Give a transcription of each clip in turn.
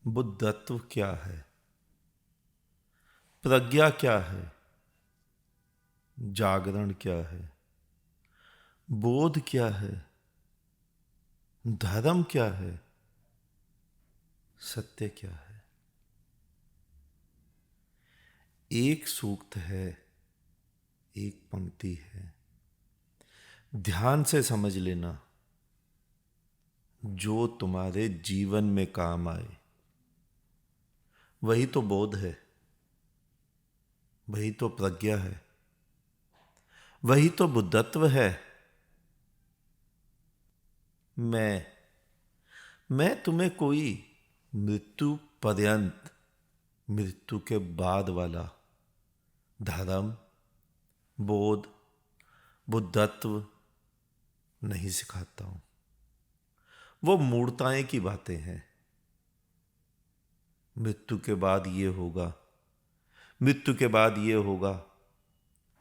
बुद्धत्व क्या है? प्रज्ञा क्या है? जागरण क्या है? बोध क्या है? धर्म क्या है? सत्य क्या है? एक सूक्त है, एक पंक्ति है। ध्यान से समझ लेना, जो तुम्हारे जीवन में काम आए वही तो बोध है, वही तो प्रज्ञा है, वही तो बुद्धत्व है। मैं तुम्हें कोई मृत्यु पर्यंत, मृत्यु के बाद वाला धर्म, बोध, बुद्धत्व नहीं सिखाता हूं। वो मूर्ताएं की बातें हैं। मृत्यु के बाद ये होगा, मृत्यु के बाद ये होगा,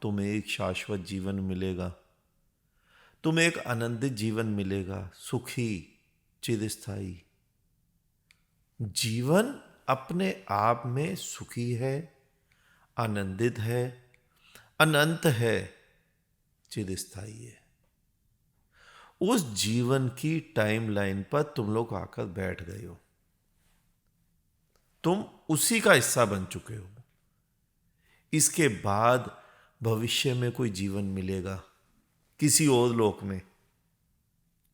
तुम्हें एक शाश्वत जीवन मिलेगा, तुम्हें एक आनंदित जीवन मिलेगा, सुखी, चिरस्थायी। जीवन अपने आप में सुखी है, आनंदित है, अनंत है, चिरस्थायी है। उस जीवन की टाइमलाइन पर तुम लोग आकर बैठ गए हो, तुम उसी का हिस्सा बन चुके हो। इसके बाद भविष्य में कोई जीवन मिलेगा किसी और लोक में,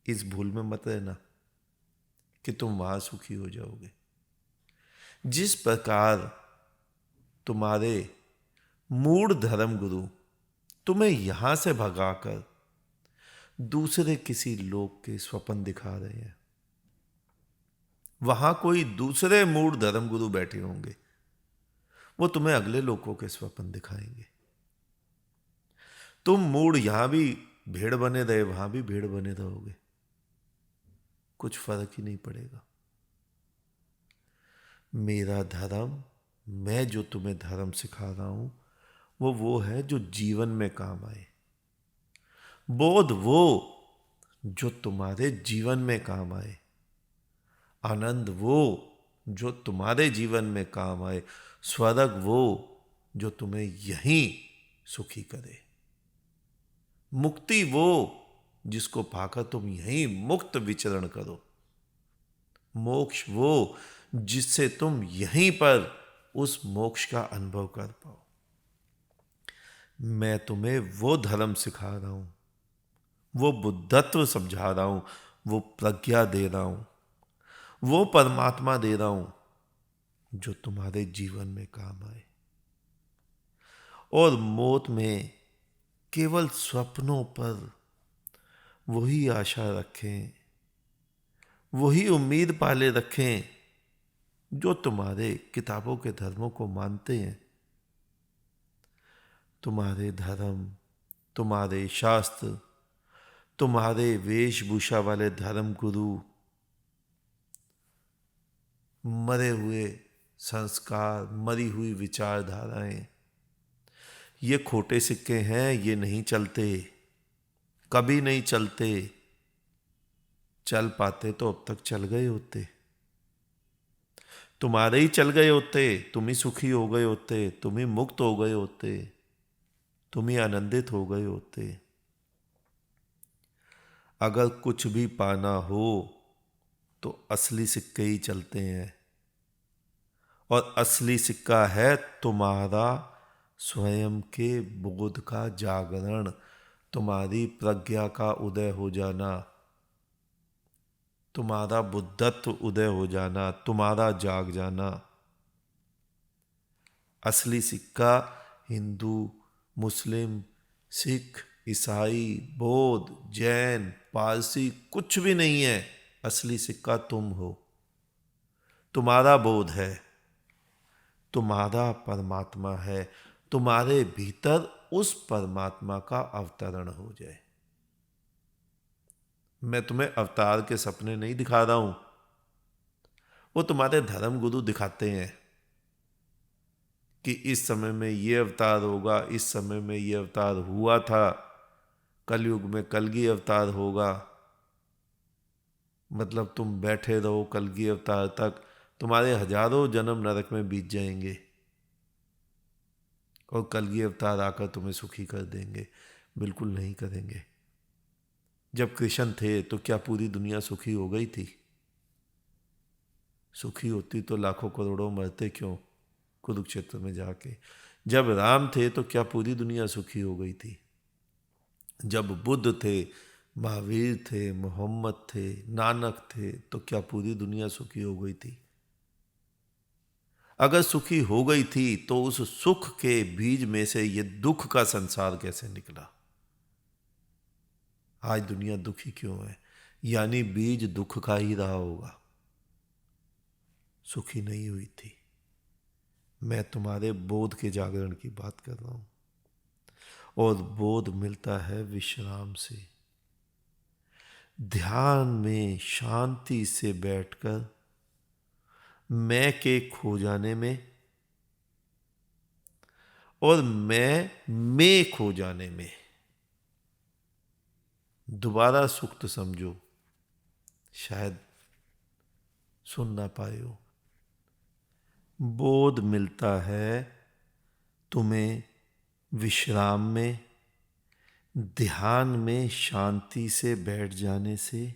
इस भूल में मत रहना कि तुम वहां सुखी हो जाओगे। जिस प्रकार तुम्हारे मूढ़ धर्म गुरु तुम्हें यहां से भगाकर दूसरे किसी लोक के स्वप्न दिखा रहे हैं, वहां कोई दूसरे मूढ़ धर्म गुरु बैठे होंगे, वो तुम्हें अगले लोकों के स्वप्न दिखाएंगे। तुम मूढ़ यहां भी भेड़ बने रहे, वहां भी भेड़ बने रहोगे, कुछ फर्क ही नहीं पड़ेगा। मेरा धर्म, मैं जो तुम्हें धर्म सिखा रहा हूं, वो है जो जीवन में काम आए। बोध वो जो तुम्हारे जीवन में काम आए, आनंद वो जो तुम्हारे जीवन में काम आए, स्वर्ग वो जो तुम्हें यहीं सुखी करे, मुक्ति वो जिसको पाकर तुम यहीं मुक्त विचरण करो, मोक्ष वो जिससे तुम यहीं पर उस मोक्ष का अनुभव कर पाओ। मैं तुम्हें वो धर्म सिखा रहा हूं, वो बुद्धत्व समझा रहा हूं, वो प्रज्ञा दे रहा हूं, वो परमात्मा दे रहा हूं जो तुम्हारे जीवन में काम आए। और मौत में केवल स्वप्नों पर वही आशा रखें, वही उम्मीद पाले रखें जो तुम्हारे किताबों के धर्मों को मानते हैं। तुम्हारे धर्म, तुम्हारे शास्त्र, तुम्हारे वेशभूषा वाले धर्म गुरु, मरे हुए संस्कार, मरी हुई विचारधाराएं, ये खोटे सिक्के हैं, ये नहीं चलते, कभी नहीं चलते। चल पाते तो अब तक चल गए होते, तुम्हारे ही चल गए होते, तुम ही सुखी हो गए होते, तुम ही मुक्त हो गए होते, तुम ही आनंदित हो गए होते। अगर कुछ भी पाना हो तो असली सिक्के ही चलते हैं, और असली सिक्का है तुम्हारा स्वयं के बोध का जागरण, तुम्हारी प्रज्ञा का उदय हो जाना, तुम्हारा बुद्धत्व उदय हो जाना, तुम्हारा जाग जाना। असली सिक्का हिंदू, मुस्लिम, सिख, ईसाई, बौद्ध, जैन, पारसी कुछ भी नहीं है। असली सिक्का तुम हो, तुम्हारा बोध है, तुम्हारा परमात्मा है। तुम्हारे भीतर उस परमात्मा का अवतरण हो जाए। मैं तुम्हें अवतार के सपने नहीं दिखा रहा हूं, वो तुम्हारे धर्म गुरु दिखाते हैं कि इस समय में ये अवतार होगा, इस समय में ये अवतार हुआ था, कलयुग में कलगी अवतार होगा। मतलब तुम बैठे रहो कलगी अवतार तक, तुम्हारे हजारों जन्म नरक में बीत जाएंगे और कलगी अवतार आकर तुम्हें सुखी कर देंगे। बिल्कुल नहीं करेंगे। जब कृष्ण थे तो क्या पूरी दुनिया सुखी हो गई थी? सुखी होती तो लाखों करोड़ों मरते क्यों कुरुक्षेत्र में जाके? जब राम थे तो क्या पूरी दुनिया सुखी हो गई थी? जब बुद्ध थे, महावीर थे, मोहम्मद थे, नानक थे, तो क्या पूरी दुनिया सुखी हो गई थी? अगर सुखी हो गई थी तो उस सुख के बीज में से ये दुख का संसार कैसे निकला? आज दुनिया दुखी क्यों है? यानी बीज दुख का ही रहा होगा, सुखी नहीं हुई थी। मैं तुम्हारे बोध के जागरण की बात कर रहा हूं, और बोध मिलता है विश्राम से, ध्यान में शांति से बैठकर मैं के खो जाने में और मैं में खो जाने में। दोबारा सूक्त समझो, शायद सुन ना पाए हो। बोध मिलता है तुम्हें विश्राम में, ध्यान में शांति से बैठ जाने से,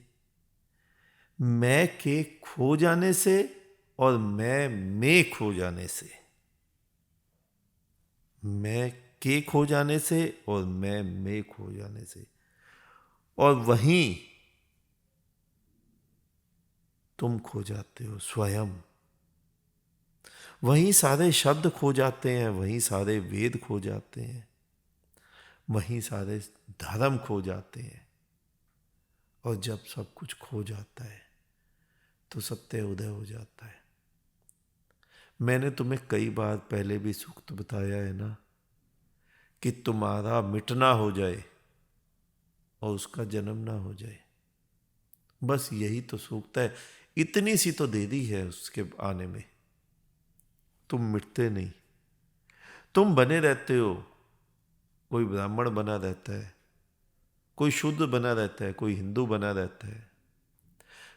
मैं के खो जाने से और मैं में खो जाने से। मैं के खो जाने से और मैं में खो जाने से। और वहीं तुम खो जाते हो स्वयं। वहीं सारे शब्द खो जाते हैं, वहीं सारे वेद खो जाते हैं, वहीं सारे धर्म खो जाते हैं। और जब सब कुछ खो जाता है तो सत्य उदय हो जाता है। मैंने तुम्हें कई बार पहले भी सूक्त बताया है ना, कि तुम्हारा मिटना हो जाए और उसका जन्म ना हो जाए। बस यही तो सूक्त है। इतनी सी तो दे दी है उसके आने में। तुम मिटते नहीं, तुम बने रहते हो। कोई ब्राह्मण बना रहता है, कोई शूद्र बना रहता है, कोई हिंदू बना रहता है,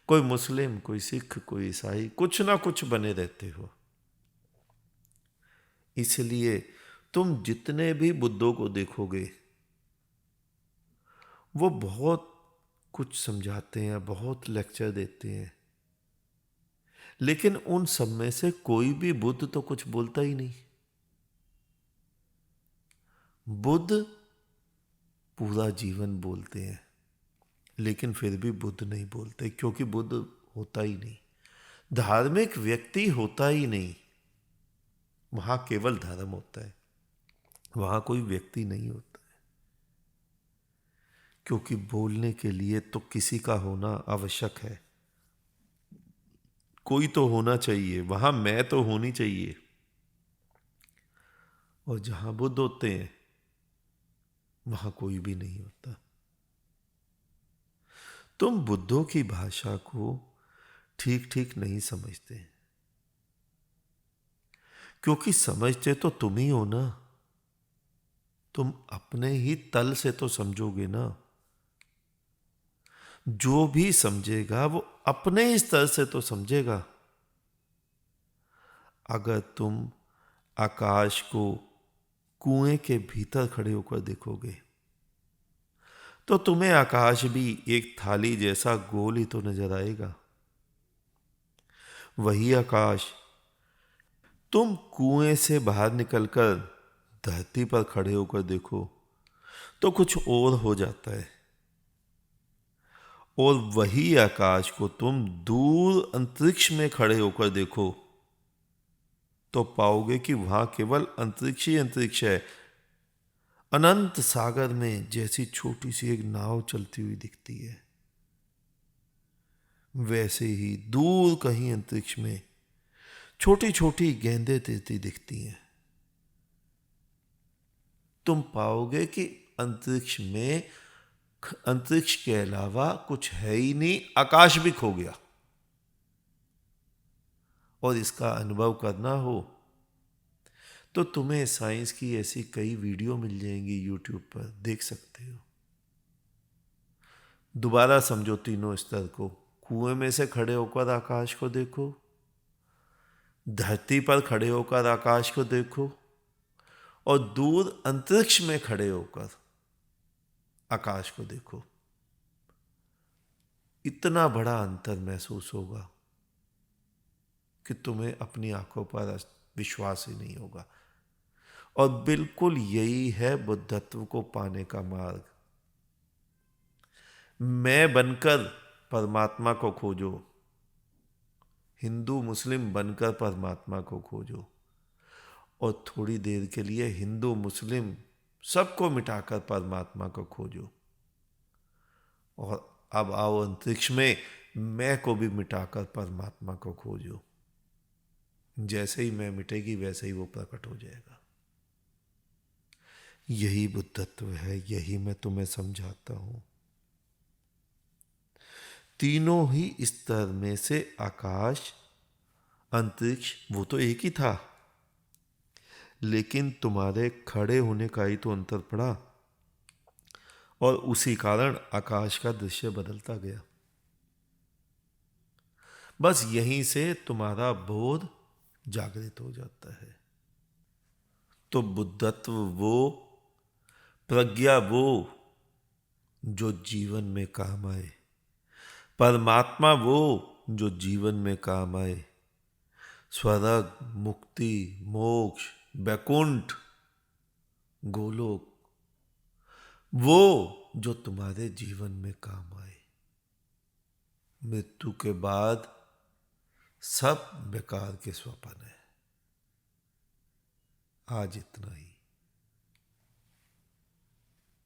कोई मुस्लिम, कोई सिख, कोई ईसाई, कुछ ना कुछ बने रहते हो। इसलिए तुम जितने भी बुद्धों को देखोगे वो बहुत कुछ समझाते हैं, बहुत लेक्चर देते हैं, लेकिन उन सब में से कोई भी बुद्ध तो कुछ बोलता ही नहीं। बुद्ध पूरा जीवन बोलते हैं, लेकिन फिर भी बुद्ध नहीं बोलते, क्योंकि बुद्ध होता ही नहीं। धार्मिक व्यक्ति होता ही नहीं। वहां केवल धर्म होता है, वहां कोई व्यक्ति नहीं होता है। क्योंकि बोलने के लिए तो किसी का होना आवश्यक है। कोई तो होना चाहिए, वहां मैं तो होनी चाहिए। और जहां बुद्ध होते हैं वहां कोई भी नहीं होता। तुम बुद्धों की भाषा को ठीक ठीक नहीं समझते, क्योंकि समझते तो तुम ही हो ना। तुम अपने ही तल से तो समझोगे ना। जो भी समझेगा वो अपने ही स्तर से तो समझेगा। अगर तुम आकाश को कुएं के भीतर खड़े होकर देखोगे तो तुम्हें आकाश भी एक थाली जैसा गोल ही तो नजर आएगा। वही आकाश तुम कुएं से बाहर निकलकर धरती पर खड़े होकर देखो तो कुछ और हो जाता है। और वही आकाश को तुम दूर अंतरिक्ष में खड़े होकर देखो तो पाओगे कि वहां केवल अंतरिक्ष ही अंतरिक्ष है। अनंत सागर में जैसी छोटी सी एक नाव चलती हुई दिखती है, वैसे ही दूर कहीं अंतरिक्ष में छोटी छोटी गेंदें तैरती दिखती हैं। तुम पाओगे कि अंतरिक्ष के अलावा कुछ है ही नहीं, आकाश भी खो गया। और इसका अनुभव करना हो तो तुम्हें साइंस की ऐसी कई वीडियो मिल जाएंगी यूट्यूब पर, देख सकते हो। दोबारा समझो तीनों स्तर को। कुएं में से खड़े होकर आकाश को देखो, धरती पर खड़े होकर आकाश को देखो और दूर अंतरिक्ष में खड़े होकर आकाश को देखो, इतना बड़ा अंतर महसूस होगा कि तुम्हें अपनी आंखों पर विश्वास ही नहीं होगा। और बिल्कुल यही है बुद्धत्व को पाने का मार्ग। मैं बनकर परमात्मा को खोजो, हिंदू मुस्लिम बनकर परमात्मा को खोजो, और थोड़ी देर के लिए हिंदू मुस्लिम सबको मिटाकर परमात्मा को खोजो। और अब आओ अंतरिक्ष में मैं को भी मिटाकर परमात्मा को खोजो। जैसे ही मैं मिटेगी वैसे ही वो प्रकट हो जाएगा। यही बुद्धत्व है, यही मैं तुम्हें समझाता हूं। तीनों ही स्तर में से आकाश अंतरिक्ष वो तो एक ही था, लेकिन तुम्हारे खड़े होने का ही तो अंतर पड़ा, और उसी कारण आकाश का दृश्य बदलता गया। बस यहीं से तुम्हारा बोध जागृत हो जाता है। तो बुद्धत्व वो, प्रज्ञा वो जो जीवन में काम आए, परमात्मा वो जो जीवन में काम आए, स्वर्ग, मुक्ति, मोक्ष, वैकुंठ, गोलोक वो जो तुम्हारे जीवन में काम आए। मृत्यु के बाद सब बेकार के स्वप्न है। आज इतना ही।